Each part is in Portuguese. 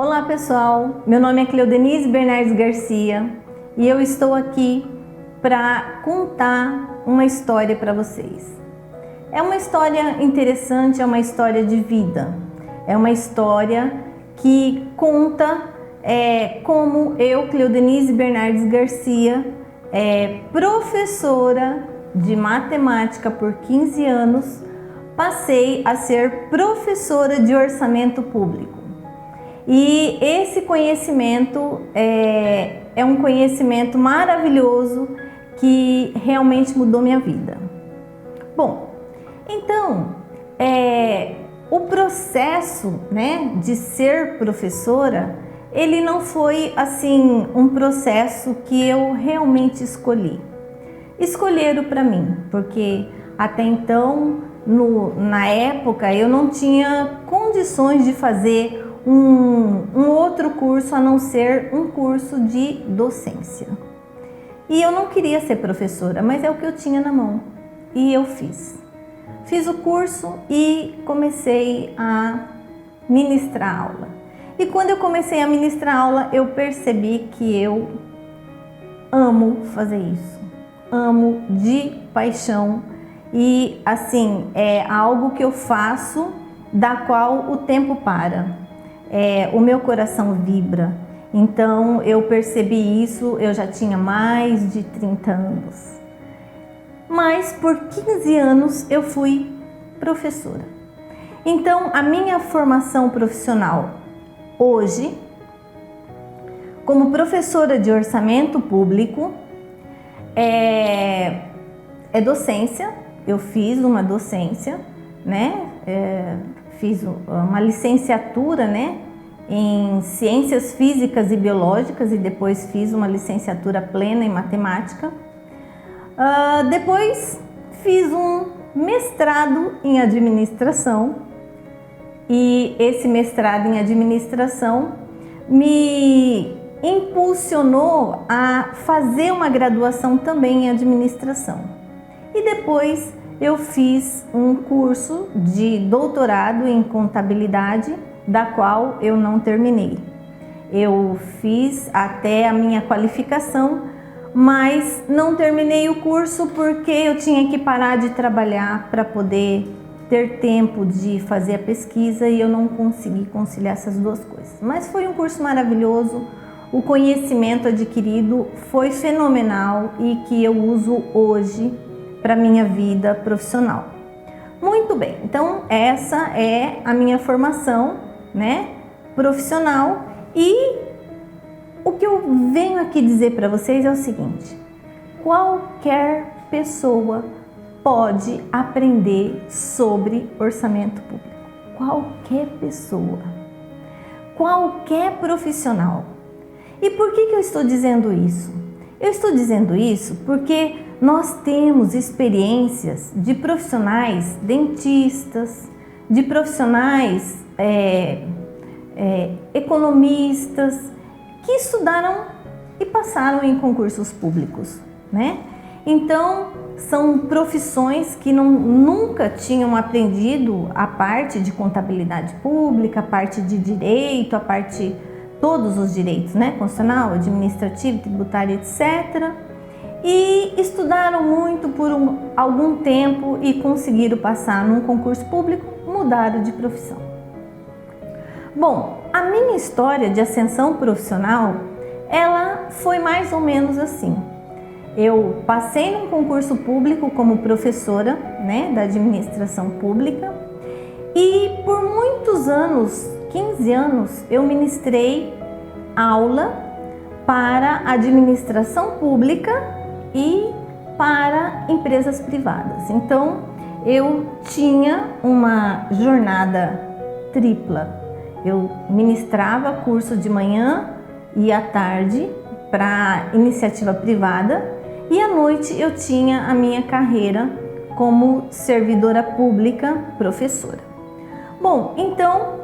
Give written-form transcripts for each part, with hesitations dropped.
Olá pessoal, meu nome é Cleodenise Bernardes Garcia e eu estou aqui para contar uma história para vocês. É uma história interessante, é uma história de vida, é uma história que conta como eu, Cleodenise Bernardes Garcia, professora de matemática por 15 anos, passei a ser professora de orçamento público. E esse conhecimento é um conhecimento maravilhoso que realmente mudou minha vida. Bom, então, o processo, de ser professora, ele não foi assim um processo que eu realmente escolhi. Escolheram para mim, porque até então, na época, eu não tinha condições de fazer um outro curso a não ser um curso de docência. E eu não queria ser professora, mas é o que eu tinha na mão. E eu fiz. Fiz o curso e comecei a ministrar aula. E quando eu comecei a ministrar aula, eu percebi que eu amo fazer isso. Amo de paixão. E assim, é algo que eu faço da qual o tempo para. O meu coração vibra. Então eu percebi isso, eu já tinha mais de 30 anos. Mas por 15 anos eu fui professora. Então a minha formação profissional hoje, como professora de orçamento público, é docência. Eu fiz uma docência, fiz uma licenciatura, em Ciências Físicas e Biológicas e depois fiz uma licenciatura plena em Matemática. Depois fiz um mestrado em Administração e esse mestrado em Administração me impulsionou a fazer uma graduação também em Administração. E depois eu fiz um curso de doutorado em Contabilidade, da qual eu não terminei. Eu fiz até a minha qualificação, mas não terminei o curso porque eu tinha que parar de trabalhar para poder ter tempo de fazer a pesquisa e eu não consegui conciliar essas duas coisas. Mas foi um curso maravilhoso, o conhecimento adquirido foi fenomenal e que eu uso hoje para minha vida profissional. Muito bem, então essa é a minha formação, profissional, e o que eu venho aqui dizer para vocês é o seguinte: qualquer pessoa pode aprender sobre orçamento público. Qualquer pessoa, qualquer profissional. E por que eu estou dizendo isso? Eu estou dizendo isso porque nós temos experiências de profissionais dentistas, de profissionais economistas que estudaram e passaram em concursos públicos, Então, são profissões que nunca tinham aprendido a parte de contabilidade pública, a parte de direito, todos os direitos, constitucional, administrativo, tributário, etc. E estudaram muito por algum tempo e conseguiram passar num concurso público, mudaram de profissão. Bom, a minha história de ascensão profissional, ela foi mais ou menos assim. Eu passei num concurso público como professora, da administração pública, e por muitos anos, 15 anos, eu ministrei aula para administração pública e para empresas privadas. Então, eu tinha uma jornada tripla. Eu ministrava curso de manhã e à tarde para iniciativa privada e à noite eu tinha a minha carreira como servidora pública, professora. Bom, então,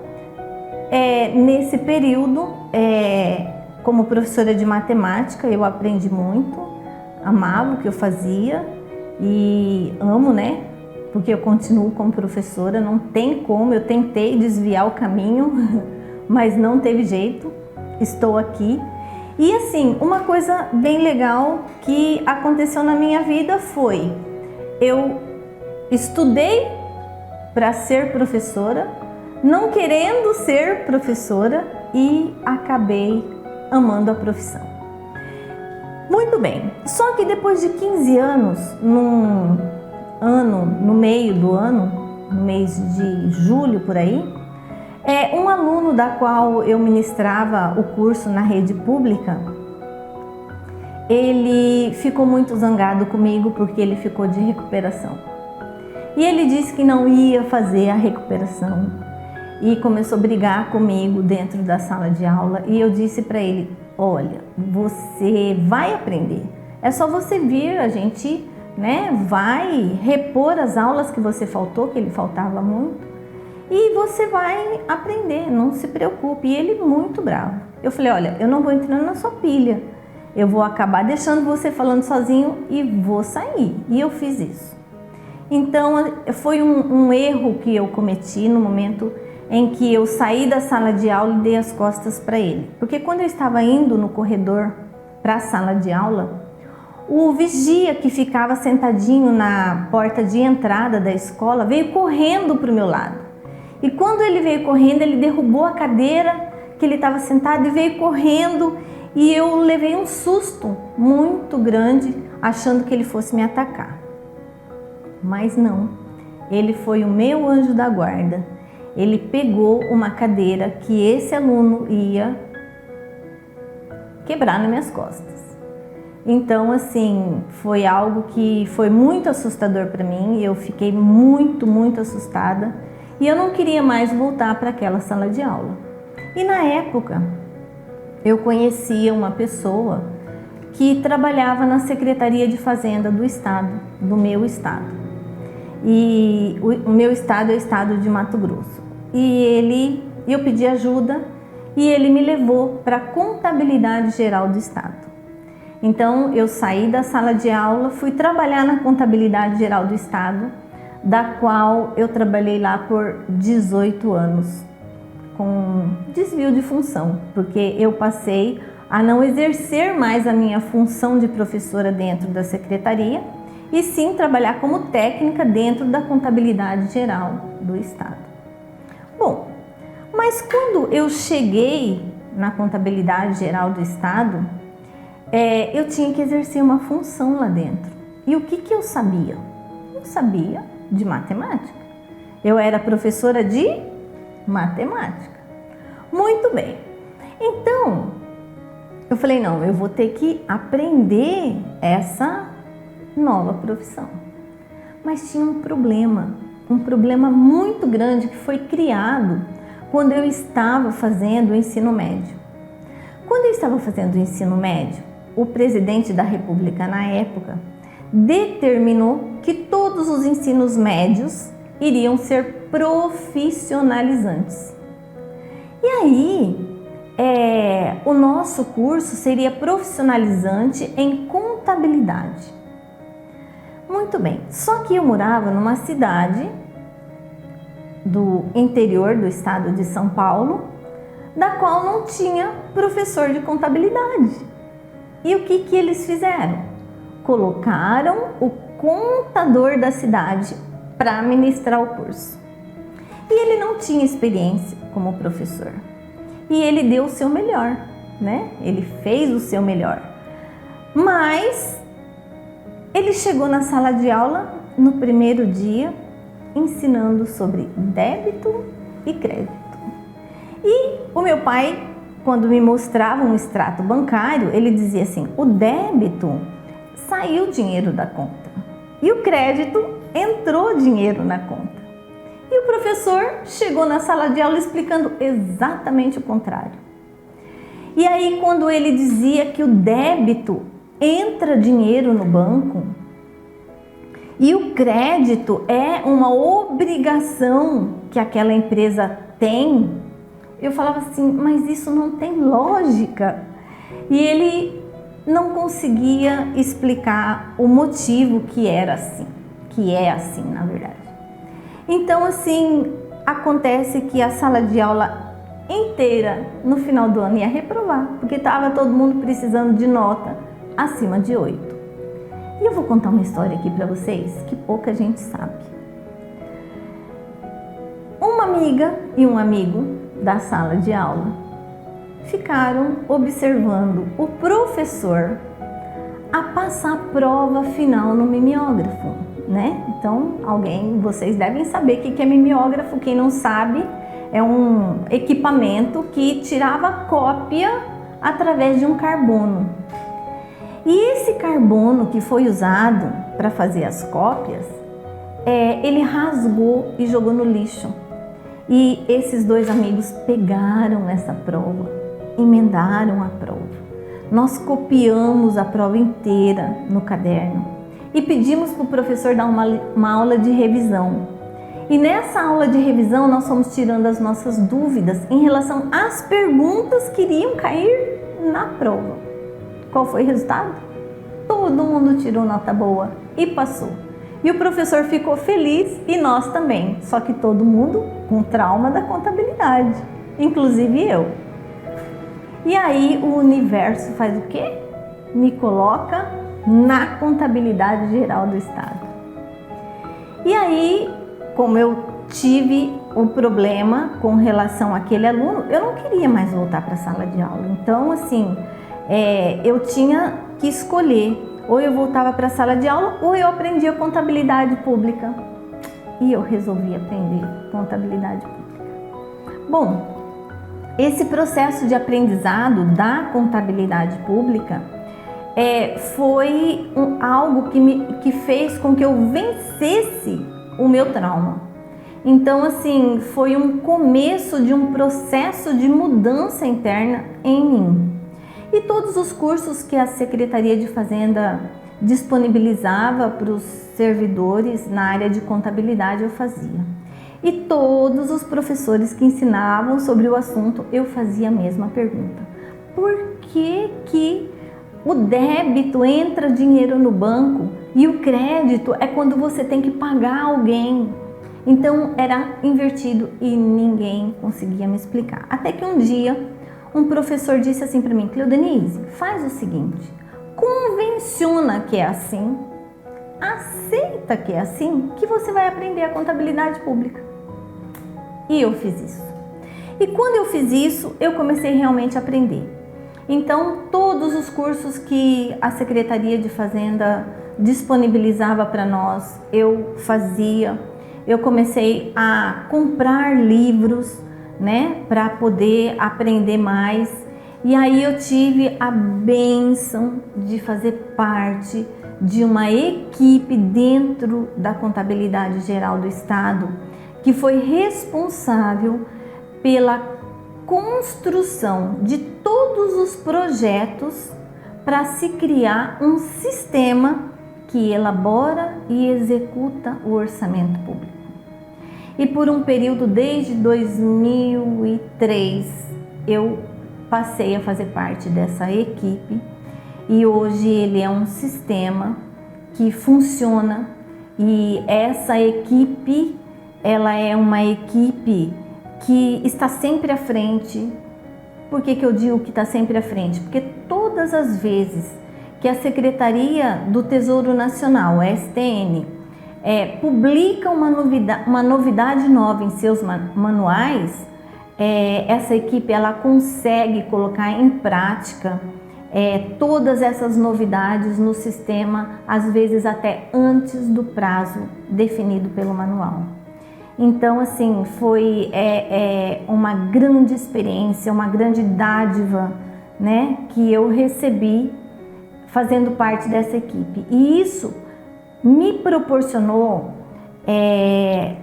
nesse período, como professora de matemática, eu aprendi muito, amava o que eu fazia e amo, porque eu continuo como professora, não tem como, eu tentei desviar o caminho, mas não teve jeito, estou aqui. E assim, uma coisa bem legal que aconteceu na minha vida foi, eu estudei para ser professora, não querendo ser professora, e acabei amando a profissão. Muito bem, só que depois de 15 anos, no meio do ano, no mês de julho por aí, um aluno da qual eu ministrava o curso na rede pública, ele ficou muito zangado comigo porque ele ficou de recuperação. E ele disse que não ia fazer a recuperação e começou a brigar comigo dentro da sala de aula. E eu disse para ele, olha, você vai aprender, é só você vir, a gente vai repor as aulas que você faltou, que ele faltava muito, e você vai aprender, não se preocupe. E ele muito bravo. Eu falei, olha, eu não vou entrando na sua pilha, eu vou acabar deixando você falando sozinho e vou sair. E eu fiz isso. Então foi um erro que eu cometi no momento em que eu saí da sala de aula e dei as costas para ele. Porque quando eu estava indo no corredor para a sala de aula, o vigia que ficava sentadinho na porta de entrada da escola veio correndo para o meu lado. E quando ele veio correndo, ele derrubou a cadeira que ele estava sentado e veio correndo, e eu levei um susto muito grande achando que ele fosse me atacar. Mas não, ele foi o meu anjo da guarda. Ele pegou uma cadeira que esse aluno ia quebrar nas minhas costas. Então, assim, foi algo que foi muito assustador para mim. Eu fiquei muito, muito assustada e eu não queria mais voltar para aquela sala de aula. E na época, eu conhecia uma pessoa que trabalhava na Secretaria de Fazenda do estado, do meu estado. E o meu estado é o estado de Mato Grosso. E eu pedi ajuda e ele me levou para a Contabilidade Geral do Estado. Então eu saí da sala de aula, fui trabalhar na Contabilidade Geral do Estado, da qual eu trabalhei lá por 18 anos, com desvio de função, porque eu passei a não exercer mais a minha função de professora dentro da secretaria, e sim trabalhar como técnica dentro da Contabilidade Geral do Estado. Bom, mas quando eu cheguei na Contabilidade Geral do Estado, eu tinha que exercer uma função lá dentro. E o que eu sabia? Eu sabia de matemática. Eu era professora de matemática. Muito bem. Então, eu falei, não, eu vou ter que aprender essa nova profissão. Mas tinha um problema muito grande que foi criado quando eu estava fazendo o ensino médio. Quando eu estava fazendo o ensino médio, o presidente da República na época determinou que todos os ensinos médios iriam ser profissionalizantes. E aí, o nosso curso seria profissionalizante em contabilidade. Muito bem, só que eu morava numa cidade do interior do estado de São Paulo, da qual não tinha professor de contabilidade. E o que eles fizeram? Colocaram o contador da cidade para ministrar o curso. E ele não tinha experiência como professor. E ele deu o seu melhor, né? Ele fez o seu melhor. Mas ele chegou na sala de aula no primeiro dia ensinando sobre débito e crédito. E o meu pai, quando me mostrava um extrato bancário, ele dizia assim, o débito saiu dinheiro da conta e o crédito entrou dinheiro na conta. E o professor chegou na sala de aula explicando exatamente o contrário. E aí, quando ele dizia que o débito entra dinheiro no banco e o crédito é uma obrigação que aquela empresa tem, eu falava assim, mas isso não tem lógica. E ele não conseguia explicar o motivo que era assim, que é assim, na verdade. Então, assim, acontece que a sala de aula inteira no final do ano ia reprovar, porque estava todo mundo precisando de nota acima de 8. E eu vou contar uma história aqui para vocês que pouca gente sabe. Uma amiga e um amigo da sala de aula ficaram observando o professor a passar a prova final no mimeógrafo, né? Então, vocês devem saber o que é mimeógrafo. Quem não sabe, é um equipamento que tirava cópia através de um carbono. E esse carbono que foi usado para fazer as cópias, ele rasgou e jogou no lixo. E esses dois amigos pegaram essa prova, emendaram a prova. Nós copiamos a prova inteira no caderno e pedimos para o professor dar uma aula de revisão. E nessa aula de revisão nós fomos tirando as nossas dúvidas em relação às perguntas que iriam cair na prova. Qual foi o resultado? Todo mundo tirou nota boa e passou. E o professor ficou feliz e nós também, só que todo mundo com trauma da contabilidade, inclusive eu. E aí o universo faz o quê? Me coloca na contabilidade geral do estado. E aí, como eu tive o problema com relação àquele aluno, eu não queria mais voltar para a sala de aula. Então, assim, eu tinha que escolher. Ou eu voltava para a sala de aula ou eu aprendia contabilidade pública. E eu resolvi aprender contabilidade pública. Bom, esse processo de aprendizado da contabilidade pública foi algo que fez com que eu vencesse o meu trauma. Então, assim, foi um começo de um processo de mudança interna em mim. E todos os cursos que a Secretaria de Fazenda disponibilizava para os servidores na área de contabilidade eu fazia. E todos os professores que ensinavam sobre o assunto, eu fazia a mesma pergunta. Por que o débito entra dinheiro no banco e o crédito é quando você tem que pagar alguém? Então era invertido e ninguém conseguia me explicar. Até que um dia um professor disse assim para mim: Cleodenise, faz o seguinte, convenciona que é assim, aceita que é assim, que você vai aprender a contabilidade pública. E eu fiz isso. E quando eu fiz isso, eu comecei realmente a aprender. Então, todos os cursos que a Secretaria de Fazenda disponibilizava para nós, eu fazia. Eu comecei a comprar livros, né, para poder aprender mais. E aí eu tive a bênção de fazer parte de uma equipe dentro da Contabilidade Geral do Estado, que foi responsável pela construção de todos os projetos para se criar um sistema que elabora e executa o orçamento público. E por um período desde 2003 eu passei a fazer parte dessa equipe e hoje ele é um sistema que funciona e essa equipe ela é uma equipe que está sempre à frente. Por que eu digo que está sempre à frente? Porque todas as vezes que a Secretaria do Tesouro Nacional, a STN, publica uma novidade nova em seus manuais, essa equipe ela consegue colocar em prática todas essas novidades no sistema, às vezes até antes do prazo definido pelo manual. Então, assim, foi uma grande experiência, uma grande dádiva, né, que eu recebi fazendo parte dessa equipe. E isso me proporcionou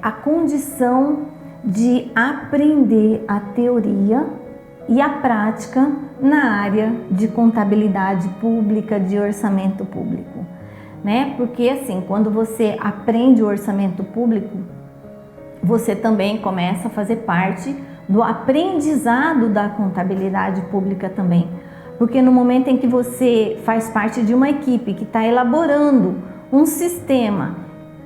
a condição de aprender a teoria e a prática na área de contabilidade pública, de orçamento público, né? Porque assim, quando você aprende o orçamento público, você também começa a fazer parte do aprendizado da contabilidade pública também. Porque no momento em que você faz parte de uma equipe que está elaborando um sistema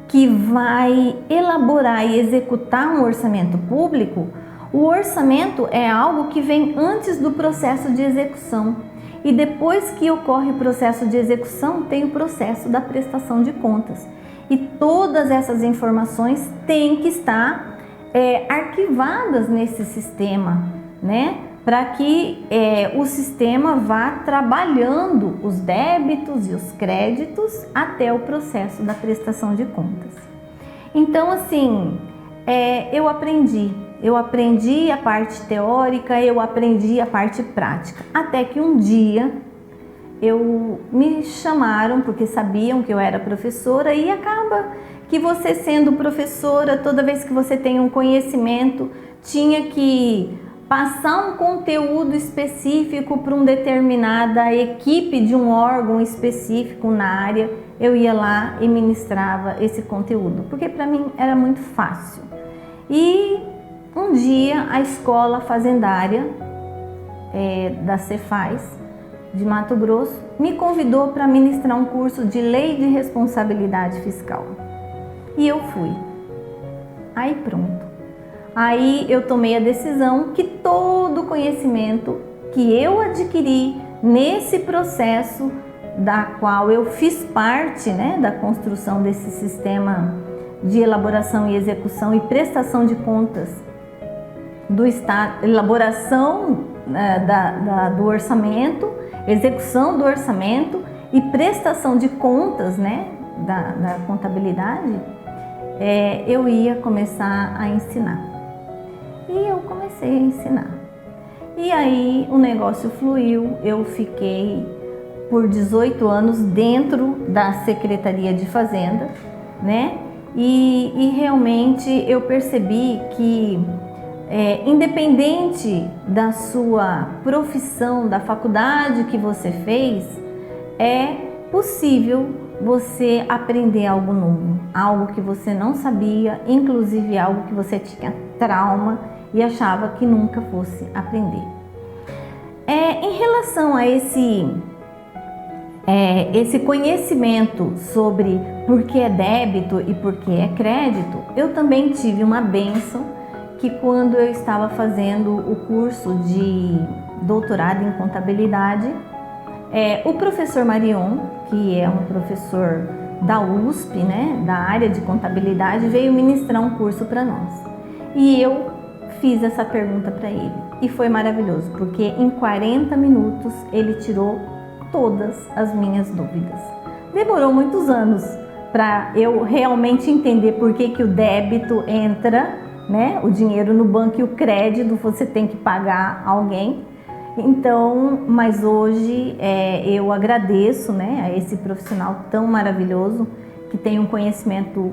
que vai elaborar e executar um orçamento público, O orçamento é algo que vem antes do processo de execução. E depois que ocorre o processo de execução, tem o processo da prestação de contas. E todas essas informações têm que estar arquivadas nesse sistema, né? Para que o sistema vá trabalhando os débitos e os créditos até o processo da prestação de contas. Então, assim, eu aprendi a parte teórica, eu aprendi a parte prática, até que um dia me chamaram porque sabiam que eu era professora, e acaba que você, sendo professora, toda vez que você tem um conhecimento, tinha que passar um conteúdo específico para uma determinada equipe de um órgão específico na área. Eu ia lá e ministrava esse conteúdo, porque para mim era muito fácil. E um dia a escola fazendária da Cefaz de Mato Grosso me convidou para ministrar um curso de Lei de Responsabilidade Fiscal. E eu fui. Aí pronto. Aí eu tomei a decisão que todo o conhecimento que eu adquiri nesse processo, da qual eu fiz parte, né, da construção desse sistema de elaboração e execução e prestação de contas do Estado, elaboração do orçamento, execução do orçamento e prestação de contas, né, da contabilidade, eu ia começar a ensinar. E eu comecei a ensinar. E aí o negócio fluiu, eu fiquei por 18 anos dentro da Secretaria de Fazenda, né? E realmente eu percebi que, independente da sua profissão, da faculdade que você fez, é possível você aprender algo novo, algo que você não sabia, inclusive algo que você tinha trauma e achava que nunca fosse aprender. Em relação a esse conhecimento sobre por que é débito e por que é crédito, eu também tive uma bênção, que quando eu estava fazendo o curso de doutorado em contabilidade, o professor Marion, que é um professor da USP, né, da área de contabilidade, veio ministrar um curso para nós. E eu fiz essa pergunta para ele. E foi maravilhoso, porque em 40 minutos ele tirou todas as minhas dúvidas. Demorou muitos anos para eu realmente entender por que o débito entra, né, o dinheiro no banco, e o crédito você tem que pagar alguém. Então, mas hoje eu agradeço, né, a esse profissional tão maravilhoso, que tem um conhecimento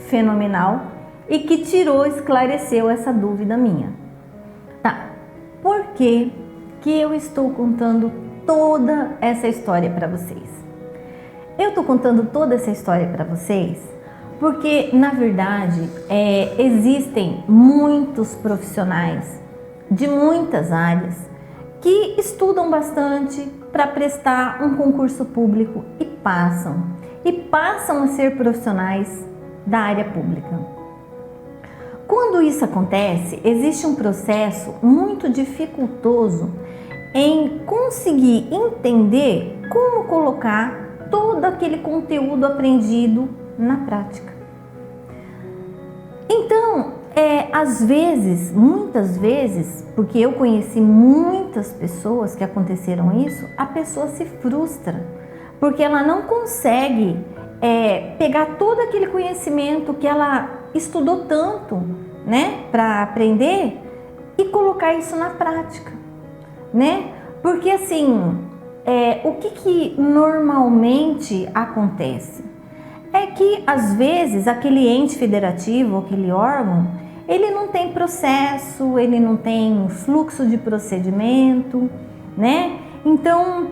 fenomenal e que esclareceu essa dúvida minha. Tá, por que eu estou contando toda essa história para vocês? Eu estou contando toda essa história para vocês porque, na verdade, existem muitos profissionais de muitas áreas que estudam bastante para prestar um concurso público e passam a ser profissionais da área pública. Quando isso acontece, existe um processo muito dificultoso em conseguir entender como colocar todo aquele conteúdo aprendido na prática. Então, às vezes, muitas vezes, porque eu conheci muitas pessoas que aconteceram isso, a pessoa se frustra, porque ela não consegue pegar todo aquele conhecimento que ela estudou tanto, né, para aprender, e colocar isso na prática, né? Porque assim, o que normalmente acontece é que às vezes aquele ente federativo, aquele órgão, ele não tem processo, ele não tem fluxo de procedimento, né? Então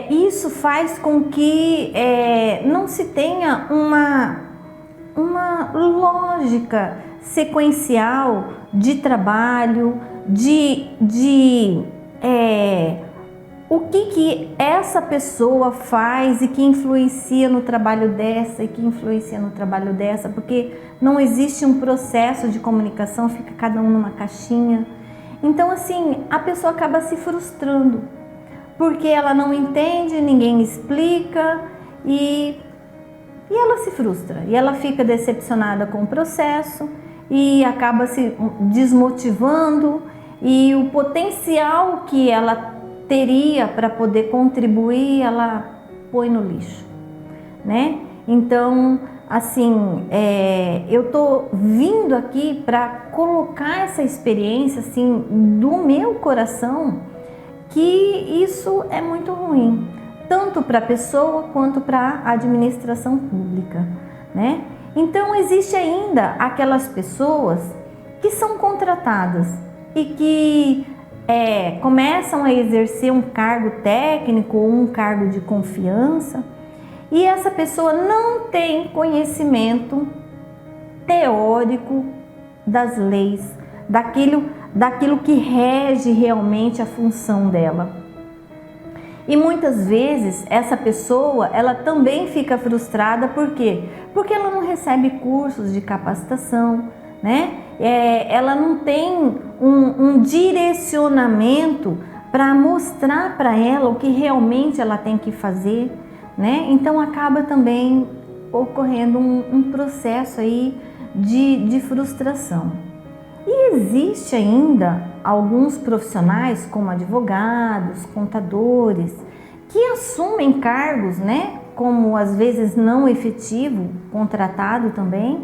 isso faz com que não se tenha uma lógica sequencial de trabalho, de o que essa pessoa faz e que influencia no trabalho dessa e que influencia no trabalho dessa, porque não existe um processo de comunicação, fica cada um numa caixinha. Então, assim, a pessoa acaba se frustrando, porque ela não entende, ninguém explica e ela se frustra, e ela fica decepcionada com o processo e acaba se desmotivando, e o potencial que ela teria para poder contribuir, ela põe no lixo, né? Então, assim, eu tô vindo aqui para colocar essa experiência, assim, do meu coração, que isso é muito ruim, tanto para a pessoa quanto para a administração pública, né? Então, existe ainda aquelas pessoas que são contratadas e que começam a exercer um cargo técnico ou um cargo de confiança, e essa pessoa não tem conhecimento teórico das leis, daquilo que rege realmente a função dela. E muitas vezes essa pessoa, ela também fica frustrada, por quê? Porque ela não recebe cursos de capacitação, né? Ela não tem um direcionamento para mostrar para ela o que realmente ela tem que fazer, né? Então acaba também ocorrendo um processo aí de frustração. E existe ainda alguns profissionais, como advogados, contadores, que assumem cargos, né, como às vezes não efetivo, contratado também,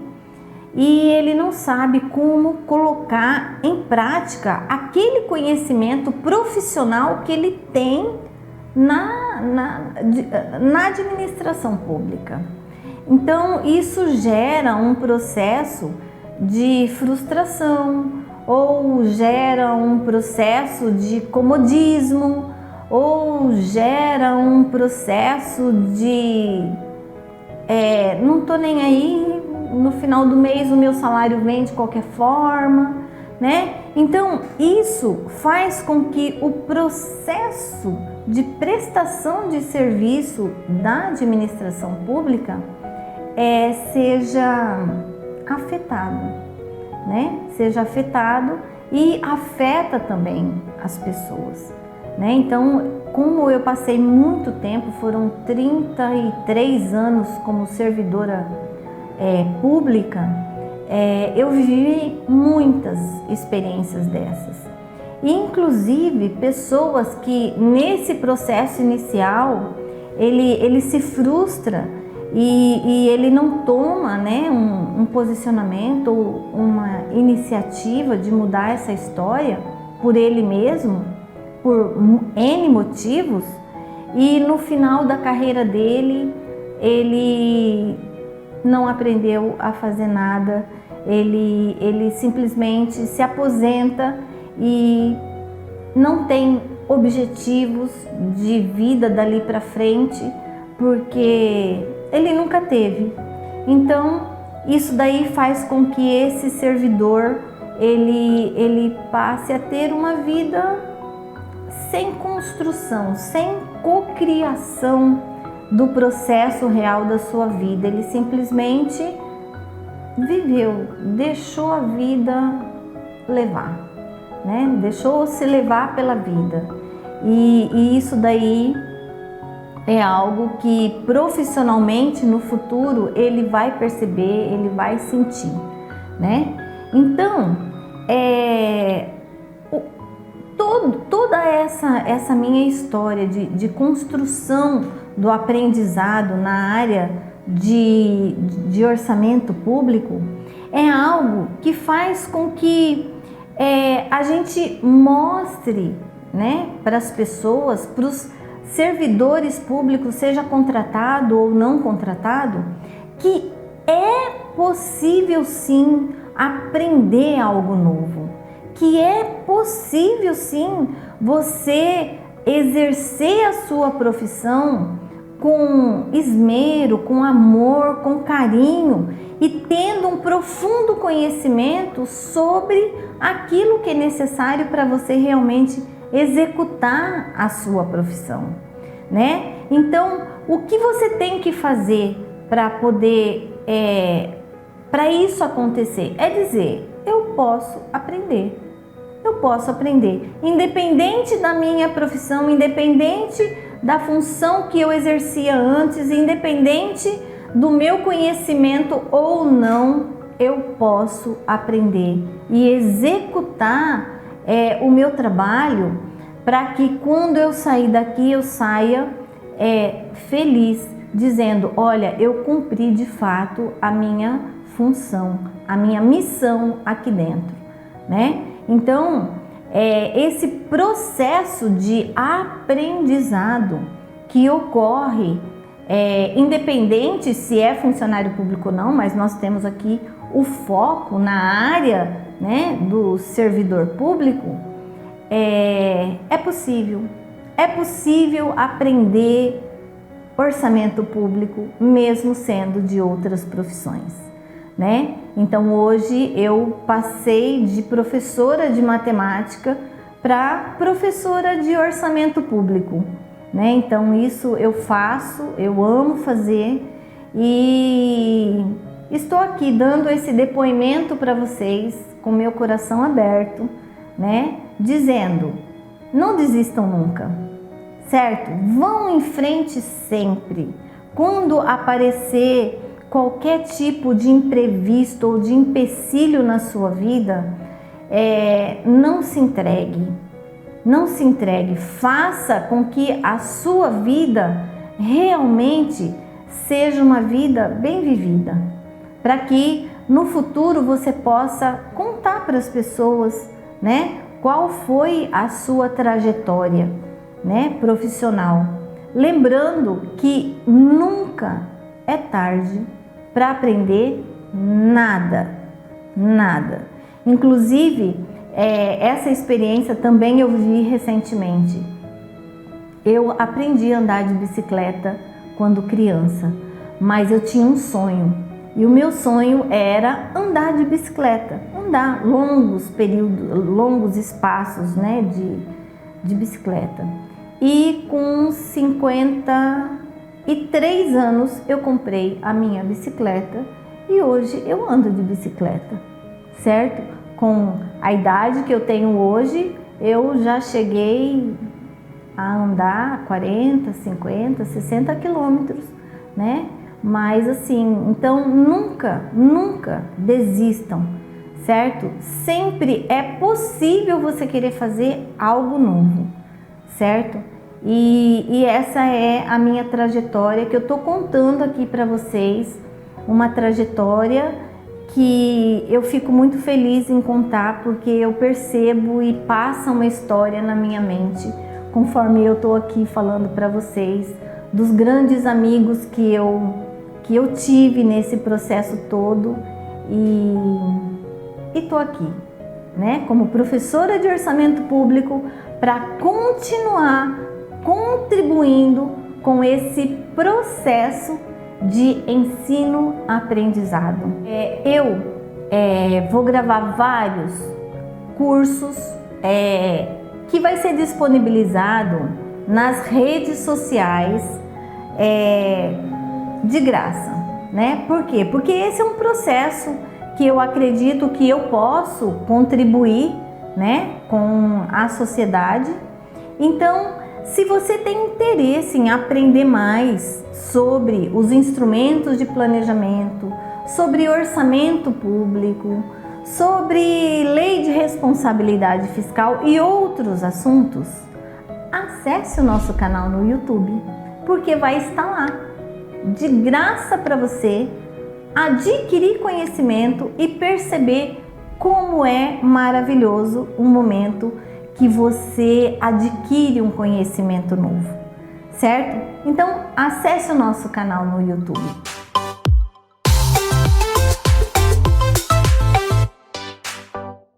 e ele não sabe como colocar em prática aquele conhecimento profissional que ele tem na administração pública. Então, isso gera um processo de frustração, ou gera um processo de comodismo, ou gera um processo de não tô nem aí, no final do mês o meu salário vem de qualquer forma, né? Então isso faz com que o processo de prestação de serviço da administração pública seja afetado, né? Seja afetado e afeta também as pessoas, né? Então, como eu passei muito tempo, foram 33 anos como servidora pública, eu vivi muitas experiências dessas. Inclusive, pessoas que nesse processo inicial, ele se frustra e ele não toma, né, um posicionamento ou uma iniciativa de mudar essa história por ele mesmo, por N motivos, e no final da carreira dele, ele não aprendeu a fazer nada, ele simplesmente se aposenta e não tem objetivos de vida dali para frente, porque ele nunca teve. Então, isso daí faz com que esse servidor ele passe a ter uma vida sem construção, sem cocriação do processo real da sua vida. Ele simplesmente viveu, deixou a vida levar, né? Deixou-se levar pela vida. E isso daí é algo que profissionalmente no futuro ele vai perceber, ele vai sentir, né? Então, toda essa minha história de construção do aprendizado na área de orçamento público é algo que faz com que a gente mostre, né, para as pessoas, para os servidores públicos, seja contratado ou não contratado, que é possível sim aprender algo novo, que é possível sim você exercer a sua profissão com esmero, com amor, com carinho e tendo um profundo conhecimento sobre aquilo que é necessário para você realmente executar a sua profissão, né? Então, o que você tem que fazer para poder, para isso acontecer? É dizer, eu posso aprender. Eu posso aprender, independente da minha profissão, independente da função que eu exercia antes, independente do meu conhecimento ou não, eu posso aprender e executar o meu trabalho para que quando eu sair daqui eu saia feliz, dizendo, olha, eu cumpri de fato a minha função, a minha missão aqui dentro, né? Então, esse processo de aprendizado que ocorre, independente se é funcionário público ou não, mas nós temos aqui o foco na área, né, do servidor público, é possível aprender orçamento público mesmo sendo de outras profissões, né? Então hoje eu passei de professora de matemática para professora de orçamento público, né? Então isso eu faço, eu amo fazer e estou aqui dando esse depoimento para vocês com meu coração aberto, né? Dizendo, não desistam nunca, certo? Vão em frente sempre. Quando aparecer qualquer tipo de imprevisto ou de empecilho na sua vida, não se entregue. Não se entregue. Faça com que a sua vida realmente seja uma vida bem vivida, para que no futuro você possa contar para as pessoas, né, qual foi a sua trajetória, né, profissional. Lembrando que nunca é tarde para aprender nada, nada. Inclusive, essa experiência também eu vivi recentemente. Eu aprendi a andar de bicicleta quando criança, mas eu tinha um sonho. E o meu sonho era andar de bicicleta, andar longos períodos, longos espaços, né, de bicicleta. E com 53 anos eu comprei a minha bicicleta e hoje eu ando de bicicleta, certo? Com a idade que eu tenho hoje, eu já cheguei a andar 40, 50, 60 quilômetros, né? Mas assim, então nunca desistam, certo? Sempre é possível você querer fazer algo novo, certo? E essa é a minha trajetória que eu tô contando aqui para vocês, uma trajetória que eu fico muito feliz em contar, porque eu percebo e passa uma história na minha mente, conforme eu tô aqui falando para vocês, dos grandes amigos que eu tive nesse processo todo e tô aqui, né, como professora de orçamento público para continuar contribuindo com esse processo de ensino-aprendizado. Eu vou gravar vários cursos que vai ser disponibilizado nas redes sociais de graça, né? Por quê? Porque esse é um processo que eu acredito que eu posso contribuir, né, com a sociedade. Então, se você tem interesse em aprender mais sobre os instrumentos de planejamento, sobre orçamento público, sobre lei de responsabilidade fiscal e outros assuntos, acesse o nosso canal no YouTube, porque vai estar lá, de graça para você adquirir conhecimento e perceber como é maravilhoso um momento que você adquire um conhecimento novo, certo? Então, acesse o nosso canal no YouTube.